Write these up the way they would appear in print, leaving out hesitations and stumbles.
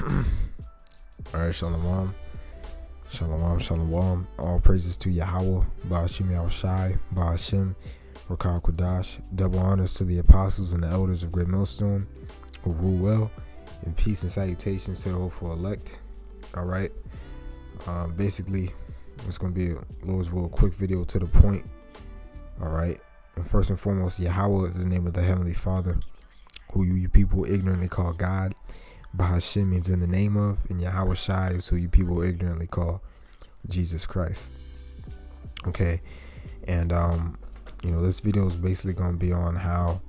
All right, shalom. Shalom, shalom. All praises to Yahweh, Ba'ashim Yahushai, Ba'ashim, Rakal Kodash. Double honors to the apostles and the elders of Great Millstone who rule well. And peace and salutations to the hopeful elect. All right. Basically, it's going to be a Lord's will, quick video to the point. All right. And first and foremost, Yahweh is the name of the Heavenly Father, who you people ignorantly call God. Bahashim means in the name of, and Yahweh Shai is who you people ignorantly call Jesus Christ. Okay. And, this video is basically going to be on how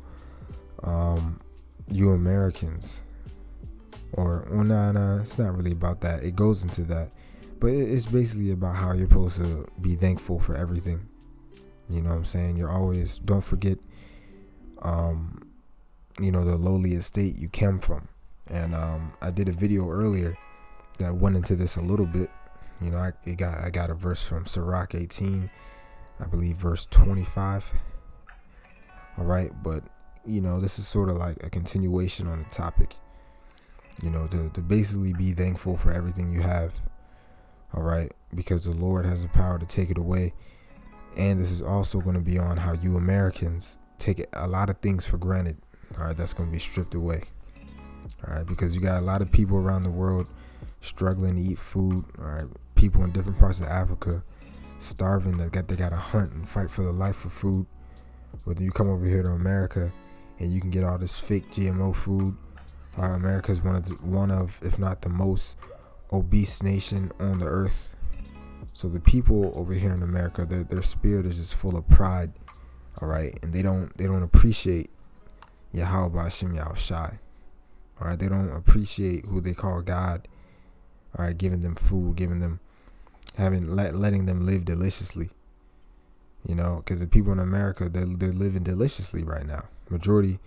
you Americans, it's not really about that. It goes into that. But it's basically about how you're supposed to be thankful for everything. You know what I'm saying? Don't forget, the lowly estate you came from. And I did a video earlier that went into this a little bit. I got a verse from Sirach 18, I believe verse 25. All right, but this is sort of like a continuation on the topic. To basically be thankful for everything you have. All right, because the Lord has the power to take it away. And this is also going to be on how you Americans take a lot of things for granted. All right, that's going to be stripped away. All right, because you got a lot of people around the world struggling to eat food. All right, people in different parts of Africa starving. They got to hunt and fight for their life for food. Whether you come over here to America and you can get all this fake GMO food. America is one of, if not the most obese nation on the earth. So the people over here in America, their spirit is just full of pride. All right, and they don't appreciate Yahweh Ba'ashim Yahushai. All right, they don't appreciate who they call God. All right, giving them food, letting them live deliciously. Because the people in America, they're living deliciously right now. Majority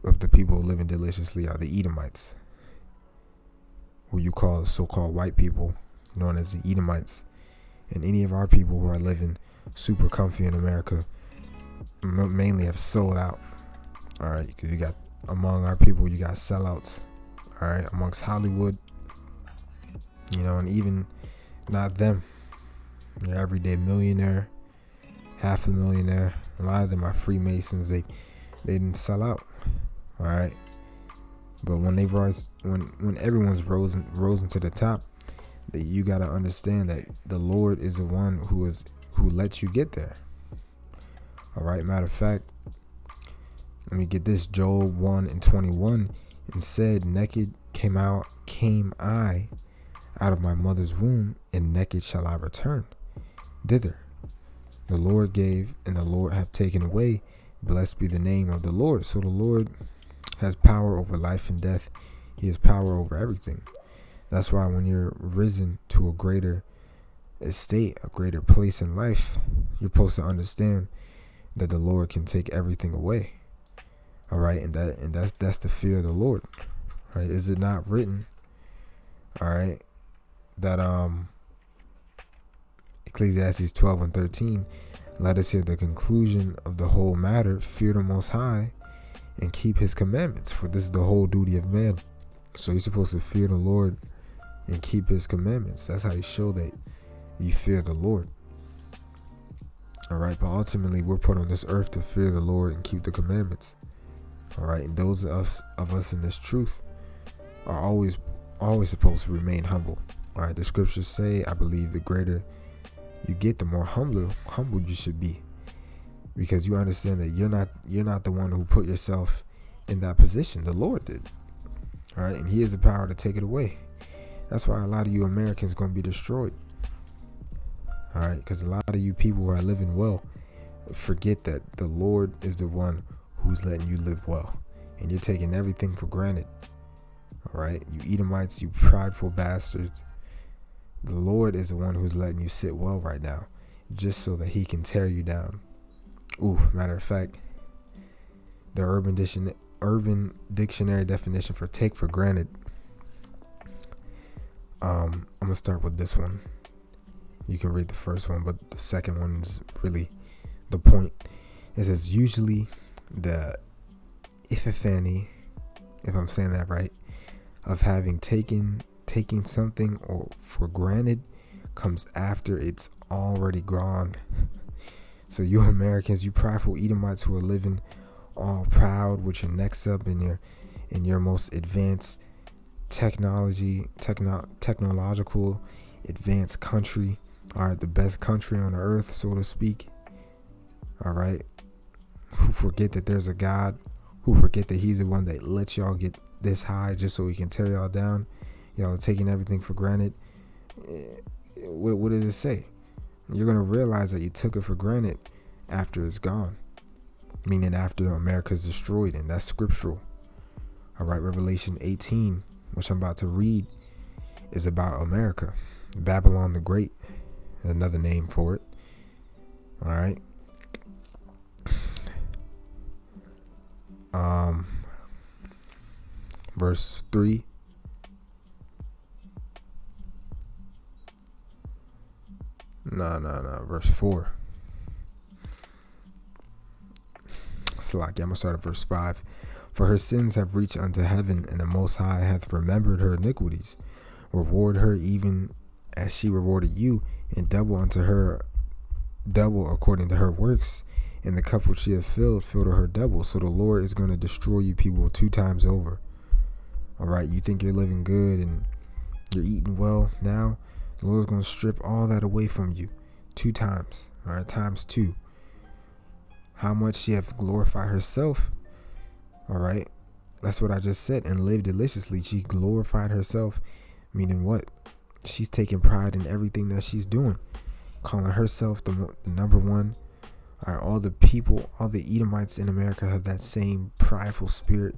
of the people living deliciously are the Edomites, who you call so-called white people, known as the Edomites. And any of our people who are living super comfy in America mainly have sold out. All right, because you got among our people, you got sellouts. All right, amongst Hollywood, and even not them, your everyday millionaire, half a millionaire. A lot of them are Freemasons. They didn't sell out. All right, but when everyone's risen to the top, that you got to understand that the Lord is the one who lets you get there. All right. Matter of fact, let me get this. Job 1:21, and said, naked came I out of my mother's womb, and naked shall I return thither. The Lord gave, and the Lord hath taken away. Blessed be the name of the Lord. So the Lord has power over life and death. He has power over everything. That's why when you're risen to a greater estate, a greater place in life, you're supposed to understand that the Lord can take everything away. All right, and that's the fear of the Lord. All right, is it not written? All right, that Ecclesiastes 12:13, let us hear the conclusion of the whole matter. Fear the Most High and keep His commandments, for this is the whole duty of man. So you're supposed to fear the Lord and keep His commandments. That's how you show that you fear the Lord. All right, but ultimately we're put on this earth to fear the Lord and keep the commandments. All right, and those of us in this truth are always supposed to remain humble. All right, the scriptures say, I believe, the greater you get, the more humble you should be, because you understand that you're not the one who put yourself in that position. The Lord did. All right, and He has the power to take it away. That's why a lot of you Americans are going to be destroyed. All right, because a lot of you people who are living well forget that the Lord is the one who's letting you live well, and you're taking everything for granted. All right, you Edomites, you prideful bastards. The Lord is the one who's letting you sit well right now, just so that He can tear you down. Matter of fact, the Urban Dictionary definition for take for granted. I'm gonna start with this one. You can read the first one, but the second one is really the point. It says usually the Epiphany, if I'm saying that right, of having taking something or for granted comes after it's already gone. So you Americans, you prideful Edomites who are living all proud with your necks up in your most advanced technological advanced country, all right, the best country on the earth, so to speak, all right, who forget that there's a God, who forget that he's the one that lets y'all get this high just so he can tear y'all down. Y'all are taking everything for granted. What did it say? You're going to realize that you took it for granted after it's gone, meaning after America's destroyed, and that's scriptural. All right, Revelation 18, which I'm about to read, is about America. Babylon the Great, another name for it. All right. Verse 3. Verse 4. Slack. I'm gonna start at verse 5. For her sins have reached unto heaven, and the Most High hath remembered her iniquities. Reward her even as she rewarded you, and double unto her, double according to her works. And the cup which she hath filled to her double. So the Lord is going to destroy you people 2 times over. All right, you think you're living good and you're eating well now? The Lord's going to strip all that away from you 2 times. All right, times 2. How much she hath glorified herself. All right, that's what I just said. And lived deliciously. She glorified herself, meaning what? She's taking pride in everything that she's doing, calling herself the number one. All right, all the people, all the Edomites in America have that same prideful spirit.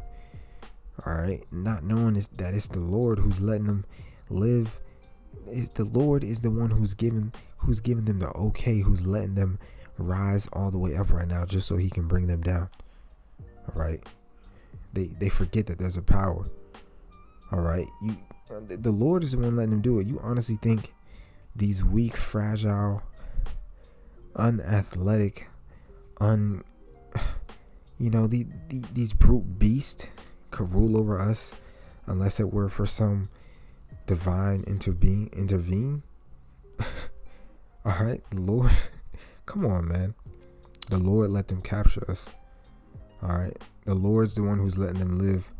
All right, not knowing that it's the Lord who's letting them live. The Lord is the one who's giving them the okay, who's letting them rise all the way up right now, just so he can bring them down. All right, they forget that there's a power. All right, the Lord is the one letting them do it. You honestly think these weak, fragile, unathletic, these brute beasts could rule over us unless it were for some divine intervene? All right, the Lord, come on, man. The Lord let them capture us. All right, the Lord's the one who's letting them live,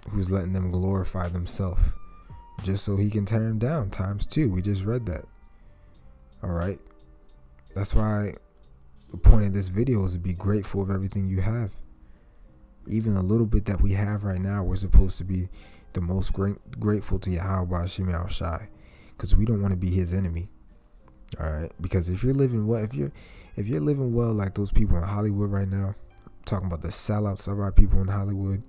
who's letting them glorify themselves, just so he can tear them down times 2. We just read that. All right, that's why the point of this video is to be grateful of everything you have. Even a little bit that we have right now, we're supposed to be the most grateful to Yahweh Shem Shai, because we don't want to be his enemy. All right, because if you're living well, if you're living well like those people in Hollywood right now, I'm talking about the sellouts of our people in Hollywood,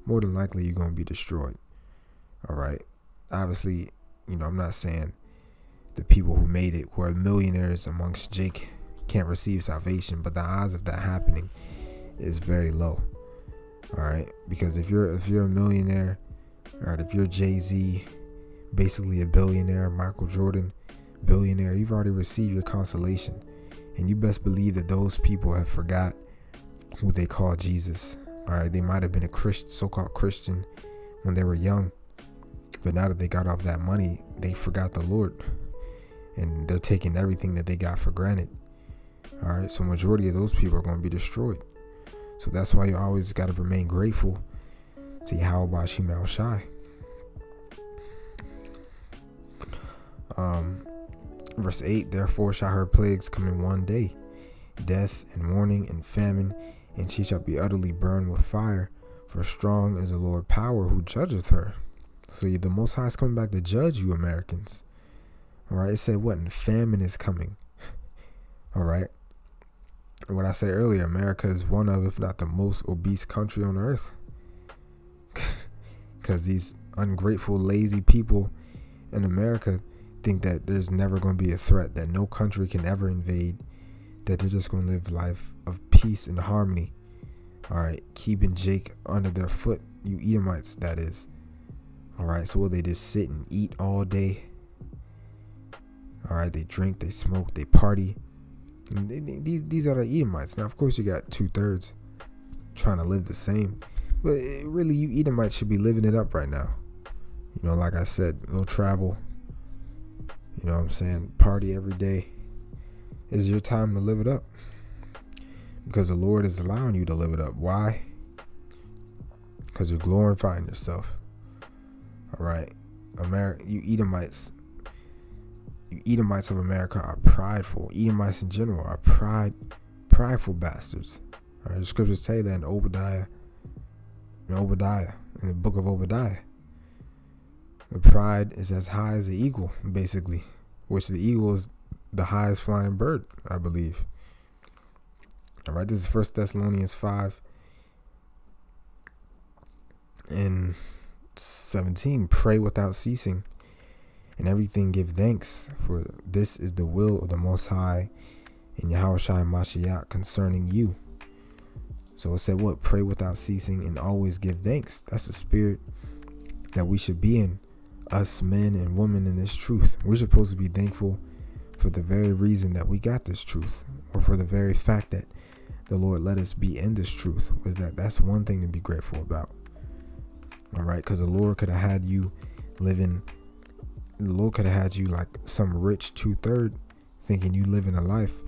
more than likely you're going to be destroyed. All right, obviously, I'm not saying the people who made it, who are millionaires amongst Jake, can't receive salvation, but the odds of that happening is very low. All right, because if you're a millionaire, all right, if you're Jay-Z, basically a billionaire, Michael Jordan, billionaire, you've already received your consolation. And you best believe that those people have forgot who they call Jesus. All right, they might have been a so-called Christian when they were young, but now that they got off that money, they forgot the Lord, and they're taking everything that they got for granted. All right, so majority of those people are going to be destroyed. So that's why you always got to remain grateful to Yahweh Shem Shai. Verse 8, therefore shall her plagues come in one day, death and mourning and famine, and she shall be utterly burned with fire, for strong is the Lord power who judgeth her. So the Most High is coming back to judge you Americans. All right, it said what? And famine is coming. All right. What I said earlier, America is one of, if not the most obese country on earth. Because these ungrateful, lazy people in America think that there's never going to be a threat, that no country can ever invade, that they're just going to live life of peace and harmony. All right, keeping Jake under their foot, you Edomites, that is. All right, so will they just sit and eat all day? All right, they drink, they smoke, they party. These are the Edomites. Now, of course, you got 2/3 trying to live the same. But really, you Edomites should be living it up right now. You know, like I said, go travel. You know what I'm saying? Party every day. It's your time to live it up. Because the Lord is allowing you to live it up. Why? Because you're glorifying yourself. All right. You Edomites of America are prideful. Edomites in general are prideful bastards. All right. The scriptures say that in Obadiah, in the book of Obadiah. The pride is as high as the eagle, basically, which the eagle is the highest flying bird, I believe. All right, this is 1 Thessalonians 5 and 17. Pray without ceasing, and everything give thanks, for this is the will of the Most High in Yahushua Mashiach concerning you. So it said what? Pray without ceasing and always give thanks. That's the spirit that we should be in, us men and women in this truth. We're supposed to be thankful for the very reason that we got this truth, or for the very fact that the Lord let us be in this truth. Was that's one thing to be grateful about. All right, because the Lord could have had you like some rich 2/3 thinking you living a life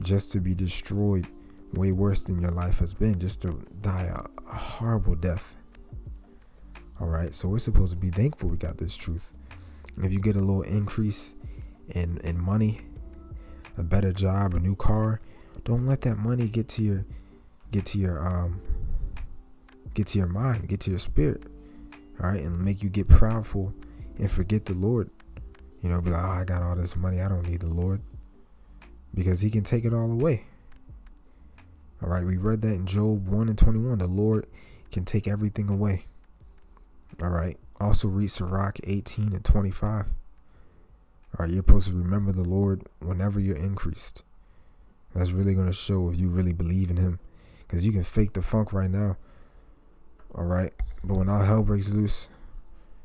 just to be destroyed way worse than your life has been, just to die a horrible death. All right, so we're supposed to be thankful we got this truth. If you get a little increase in money, a better job, a new car, don't let that money get to your mind, get to your spirit. All right, and make you get proudful and forget the Lord. You know, be like, oh, I got all this money, I don't need the Lord, because he can take it all away. All right, we read that in Job 1 and 21. The Lord can take everything away. All right, also read Sirach 18 and 25. All right, you're supposed to remember the Lord whenever you're increased. That's really going to show if you really believe in him, because you can fake the funk right now. All right, but when all hell breaks loose,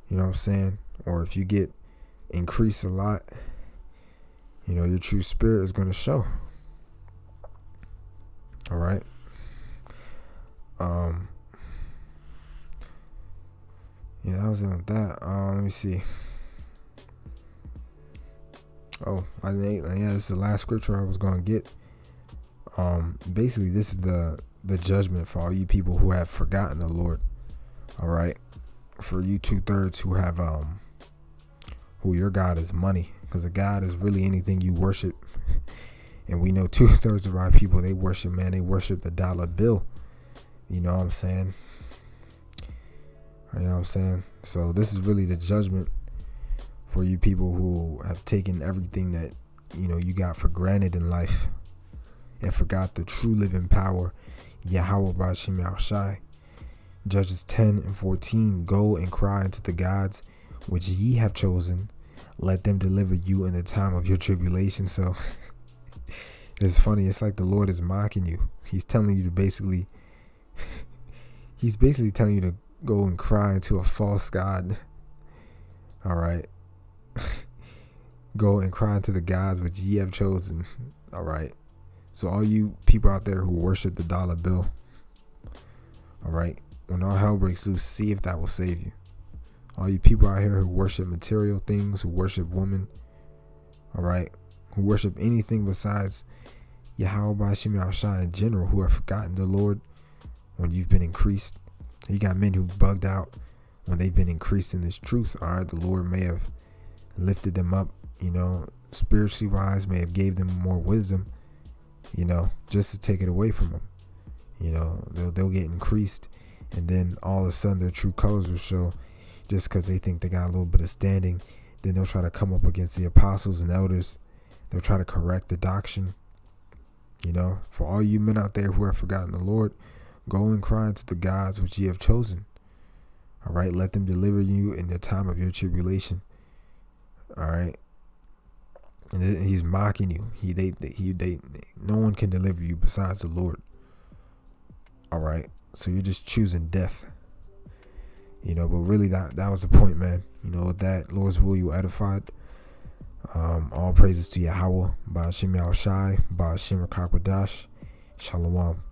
you know what I'm saying? Or if you get increased a lot, you know, your true spirit is going to show. All right. Yeah, that was on that. Let me see. Oh, this is the last scripture I was going to get. Basically, this is the judgment for all you people who have forgotten the Lord. All right. For you 2/3 who have, who your God is money, because a God is really anything you worship. And we know 2/3 of our people, they worship the dollar bill. You know what I'm saying? You know what I'm saying? So this is really the judgment for you people who have taken everything that, you know, you got for granted in life and forgot the true living power, Yahweh Bashim Yahushai. Judges 10 and 14, go and cry unto the gods which ye have chosen. Let them deliver you in the time of your tribulation. So it's funny. It's like the Lord is mocking you. He's telling you to basically telling you to go and cry to a false god. All right. Go and cry to the gods which ye have chosen. All right. So all you people out there who worship the dollar bill, all right, when all hell breaks loose, see if that will save you. All you people out here who worship material things, who worship women, all right, who worship anything besides Yahweh Bashim Yahushai in general, who have forgotten the Lord when you've been increased. You got men who've bugged out when they've been increased in this truth. All right, the Lord may have lifted them up, you know, spiritually wise, may have gave them more wisdom, you know, just to take it away from them. You know, they'll get increased, and then all of a sudden their true colors will show, just because they think they got a little bit of standing. Then they'll try to come up against the apostles and elders. They'll try to correct the doctrine. You know, for all you men out there who have forgotten the Lord, go and cry unto the gods which ye have chosen. All right, let them deliver you in the time of your tribulation. All right, and he's mocking you. No one can deliver you besides the Lord. All right, so you're just choosing death. You know, but really that was the point, man. You know, with that, Lord's will, you edified. All praises to Yahweh, Ba'ashim Yahushai, Ba'ashim Rakakwadash, Shalom.